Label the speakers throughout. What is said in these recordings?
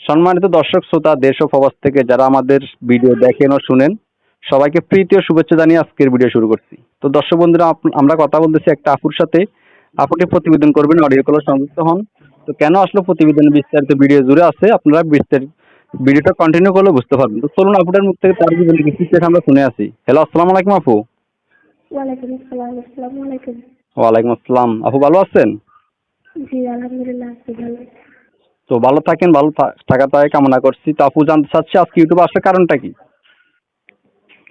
Speaker 1: সম্মানিত দর্শক শ্রোতা দেশ ও প্রবাস থেকে যারা আমাদের ভিডিও দেখেন ও শুনেন, সবাইকে প্রীতি ও শুভেচ্ছা জানিয়ে আজকের ভিডিও শুরু করছি। তো দর্শক বন্ধুরা, আমরা কথা বলতেছি একটা আপুর সাথে। আপুটি প্রতিবেদন করবেন, অডিও কলে সংযুক্ত হন। তো কেন আসলে প্রতিবেদনের বিস্তারিত ভিডিও জুড়ে আছে, আপনারা বিস্তারিত ভিডিওটা কন্টিনিউ করলে বুঝতে পারবেন। তো চলুন আপুটার মুখ থেকে তার জীবনে কিছু কথা আমরা শুনে আসি। হ্যালো, আসসালামু আলাইকুম আপু।
Speaker 2: ওয়ালাইকুম আসসালাম। আসসালামু আলাইকুম।
Speaker 1: ওয়ালাইকুম আসসালাম। আপু ভালো আছেন?
Speaker 2: জি, আলহামদুলিল্লাহ আছি ভালো।
Speaker 1: তো ভালো থাকেন, ভালো থাকা তাই কামনা করছি। তো আপু জানতে চাচ্ছি আজকে ইউটিউবে আসার কারণটা কি?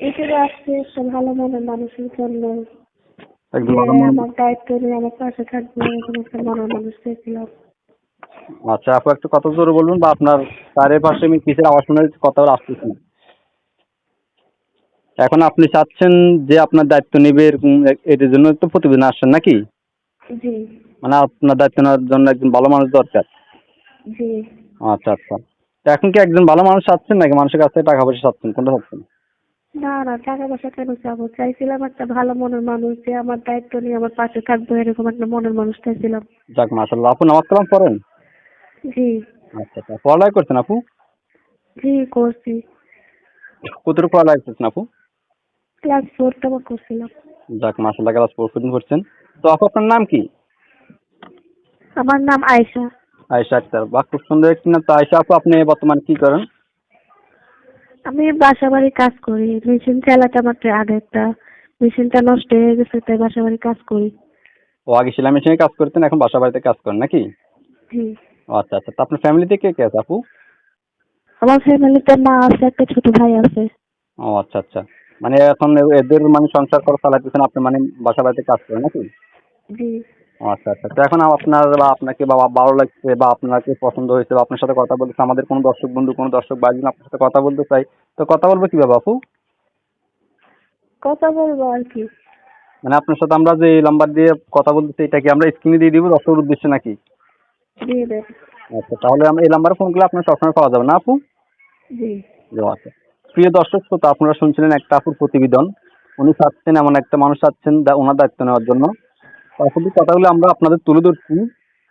Speaker 2: এখানে আসছে একটা ভালো মনের মানুষের জন্য,
Speaker 1: একদম
Speaker 2: যে
Speaker 1: ভালো মনে।
Speaker 2: আমার দায়িত্ব নিয়ে আমার পাশে থাকবে এরকম একটা মনের মানুষ পেয়েছিলাম।
Speaker 1: আচ্ছা আপু, একটু কথা জোরে বলবেন, বা আপনার তারের পাশে আমি কিসের আওয়াজ শুনে কথা আসতেছি না। এখন আপনি চাচ্ছেন যে আপনার দায়িত্ব নেবে, এরকম এটার জন্য তো প্রতিবেদন আসছেন নাকি?
Speaker 2: জি।
Speaker 1: মানে আপনার দায়িত্ব নেওয়ার জন্য একজন ভালো মানুষ দরকার।
Speaker 2: জি।
Speaker 1: আচ্ছা আচ্ছা। তো এখন কি একজন ভালো মানুষ চাচ্ছেন নাকি মানুষের কাছ থেকে টাকা পয়সা চাচ্ছেন, কোনটা চাচ্ছেন?
Speaker 2: না না, টাকা পয়সা কেন চাবো? চাইছিলাম একটা ভালো মনের মানুষ, যে আমার দায়িত্ব নিয়ে আমার পাশে থাকবে এরকম একটা মনের মানুষ চাইছিলাম।
Speaker 1: যাক মাশাআল্লাহ। আপু নামাজ কালাম পড়েন?
Speaker 2: জি।
Speaker 1: আচ্ছা আচ্ছা, পড়ালেখা করছেন আপু?
Speaker 2: জি, করছি।
Speaker 1: কতটুকু পড়ালেখা করছেন আপু?
Speaker 2: ক্লাস 4 তক করছিলাম।
Speaker 1: যাক মাশাআল্লাহ, ক্লাস 4 পর্যন্ত করছেন। তো আপু আপনার নাম কি?
Speaker 2: আমার নাম আয়েশা।
Speaker 1: আয়েশা আক্তার। বাহ, খুব সুন্দর একটি নাম। তো আয়েশা আপু, আপনি বর্তমানে কি করেন?
Speaker 2: আমি বাসা বাড়ি কাজ করি, মেশিন চালাতাম আগে একটা, মেশিনটা নষ্ট হয়ে গেছে তাই বাসা বাড়ি কাজ করি।
Speaker 1: ও, আগে সেলাই মেশিনে কাজ করতেন, এখন বাসা বাড়িতে কাজ করেন নাকি?
Speaker 2: জি।
Speaker 1: ও আচ্ছা আচ্ছা। তো আপনার ফ্যামিলিতে কে কে আছে আপু?
Speaker 2: আমার ফ্যামিলিতে মা আছে, একটা ছোট ভাই আছে।
Speaker 1: ও আচ্ছা আচ্ছা। মানে এখন এদের মানে সংসার করে চালাইতেছেন আপনি, মানে বাসা বাড়িতে কাজ করেন নাকি?
Speaker 2: জি।
Speaker 1: ও আচ্ছা আচ্ছা। তো এখন আপনার বা আপনাকে বা ভালো লাগছে বা আপনাকে পছন্দ হয়েছে বা আপনার সাথে কথা বলতেছে, আমাদের কোনো দর্শক বন্ধু কোনো দর্শক ভাই যদি আপনার সাথে কথা বলতে চাই, তো কথা বলবো কিভাবে আপু?
Speaker 2: কথা বলবো আর কি।
Speaker 1: মানে আপনার সাথে আমরা যে নাম্বার দিয়ে কথা বলতেছি, এটা কি আমরা স্ক্রিনে দিয়ে দিব দর্শকের উদ্দেশ্যে নাকি?
Speaker 2: দিয়ে দেন।
Speaker 1: আচ্ছা, তাহলে আমরা এই নাম্বারে ফোন করলে আপনার সবসময় পাওয়া যাবে না আপু?
Speaker 2: জি।
Speaker 1: জি, আচ্ছা। প্রিয় দর্শক শ্রোতা, আপনারা শুনছিলেন একটা আপুর প্রতিবেদন। উনি চাচ্ছেন, এমন একটা মানুষ চাচ্ছেন ওনার দায়িত্ব নেওয়ার জন্য। তো আসলে কথাগুলো আমরা আপনাদের তুলে ধরছি।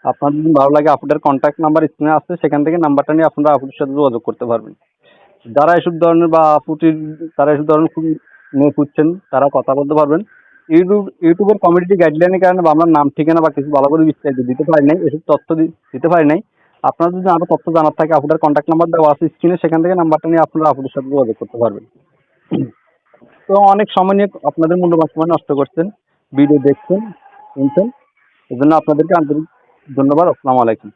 Speaker 1: আপনার যদি ভালো লাগে, আপুটার কন্ট্যাক্ট নাম্বার স্ক্রিনে আসছে, সেখান থেকে নাম্বারটা নিয়ে আপনারা আপুর সাথে যোগাযোগ করতে পারবেন। যারা এসব ধরনের বা আপুটির তারা এসব ধরনের নিয়ে খুঁজছেন, তারা কথা বলতে পারবেন। ইউটিউবের কমিউনিটি গাইডলাইনের কারণে বা আমরা নাম ঠিকানা বা কিছু ভালো করে বিস্তারিত দিতে পারি নাই, এসব তথ্য দিতে পারি নাই। আপনার যদি আরো তথ্য জানার থাকে, আপনার কন্ট্যাক্ট নাম্বার দেওয়া আছে স্ক্রিনে, সেখান থেকে নাম্বারটা নিয়ে আপনারা আপনাদের সাথে যোগাযোগ করতে পারবেন। তো অনেক সময় নিয়ে আপনাদের মূল্যবান সময় নষ্ট করছেন, ভিডিও দেখছেন, শুনছেন, এজন্য আপনাদেরকে আন্তরিক ধন্যবাদ। আসসালামু আলাইকুম।